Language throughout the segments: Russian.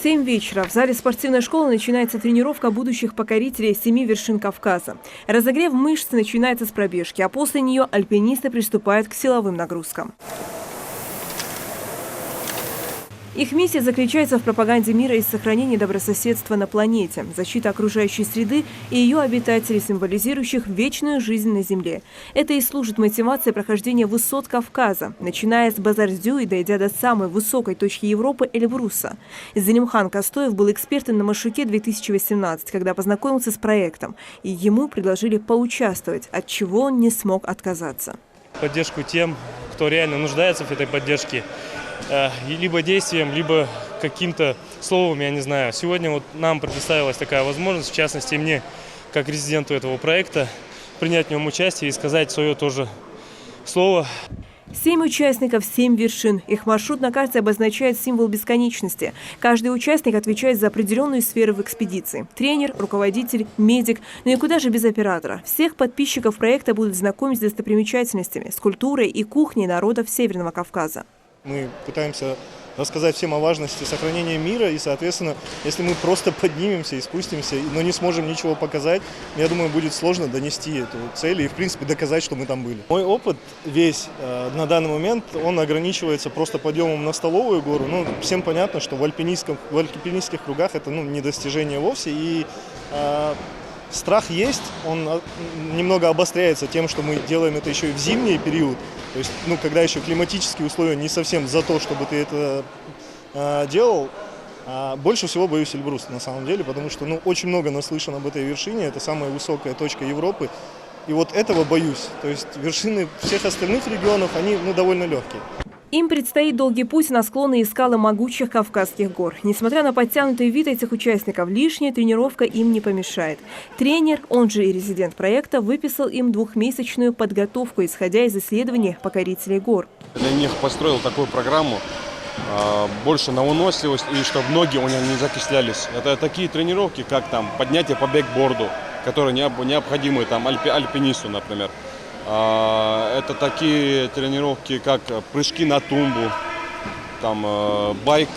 7 вечера. В зале спортивной школы начинается тренировка будущих покорителей 7 вершин Кавказа. Разогрев мышц начинается с пробежки, а после нее альпинисты приступают к силовым нагрузкам. Их миссия заключается в пропаганде мира и сохранении добрососедства на планете, защита окружающей среды и ее обитателей, символизирующих вечную жизнь на Земле. Это и служит мотивацией прохождения высот Кавказа, начиная с Базардю и дойдя до самой высокой точки Европы Эльбруса. Залимхан Костоев был экспертом на Машуке 2018, когда познакомился с проектом, и ему предложили поучаствовать, от чего он не смог отказаться. Поддержку тем, кто реально нуждается в этой поддержке. Либо действием, либо каким-то словом, я не знаю. Сегодня вот нам предоставилась такая возможность, в частности мне, как резиденту этого проекта, принять в нем участие и сказать свое тоже слово. 7 участников, 7 вершин. Их маршрут на карте обозначает символ бесконечности. Каждый участник отвечает за определенную сферу в экспедиции. Тренер, руководитель, медик. Ну и куда же без оператора? Всех подписчиков проекта будут знакомить с достопримечательностями, с культурой и кухней народов Северного Кавказа. Мы пытаемся рассказать всем о важности сохранения мира, и, соответственно, если мы просто поднимемся и спустимся, но не сможем ничего показать, я думаю, будет сложно донести эту цель и, в принципе, доказать, что мы там были. Мой опыт весь на данный момент, он ограничивается просто подъемом на Столовую гору. Ну, всем понятно, что в альпинистских кругах это не достижение вовсе, и страх есть, он немного обостряется тем, что мы делаем это еще и в зимний период. То есть, когда еще климатические условия не совсем за то, чтобы ты это делал. Больше всего боюсь Эльбруса, на самом деле, потому что очень много наслышан об этой вершине. Это самая высокая точка Европы. И вот этого боюсь. То есть вершины всех остальных регионов, они довольно легкие. Им предстоит долгий путь на склоны и скалы могучих Кавказских гор. Несмотря на подтянутый вид этих участников, лишняя тренировка им не помешает. Тренер, он же и резидент проекта, выписал им 2-месячную подготовку, исходя из исследований покорителей гор. Для них построил такую программу, больше на выносливость и чтобы ноги у них не закислялись. Это такие тренировки, как поднятие по бэкборду, которые необходимы альпинисту, например. Это такие тренировки, как прыжки на тумбу, байк,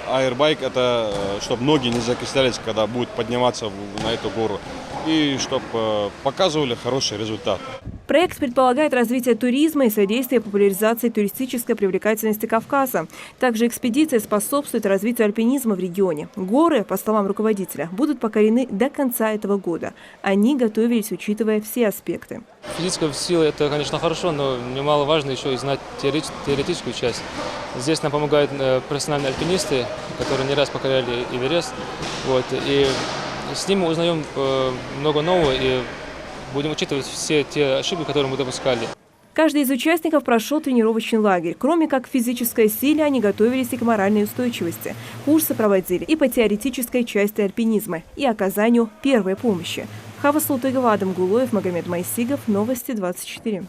аэрбайк, это чтобы ноги не закислялись, когда будут подниматься на эту гору, и чтобы показывали хороший результат. Проект предполагает развитие туризма и содействие популяризации туристической привлекательности Кавказа. Также экспедиция способствует развитию альпинизма в регионе. Горы, по словам руководителя, будут покорены до конца этого года. Они готовились, учитывая все аспекты. Физическая сила – это, конечно, хорошо, но немаловажно еще и знать теоретическую часть. Здесь нам помогают профессиональные альпинисты, которые не раз покоряли Эверест. И с ними узнаем много нового и будем учитывать все те ошибки, которые мы допускали. Каждый из участников прошел тренировочный лагерь. Кроме как к физической силе, они готовились и к моральной устойчивости. Курсы проводили и по теоретической части альпинизма, и оказанию первой помощи. Хава Султыгова, Адам Гулоев, Магомед Майсигов. Новости 24.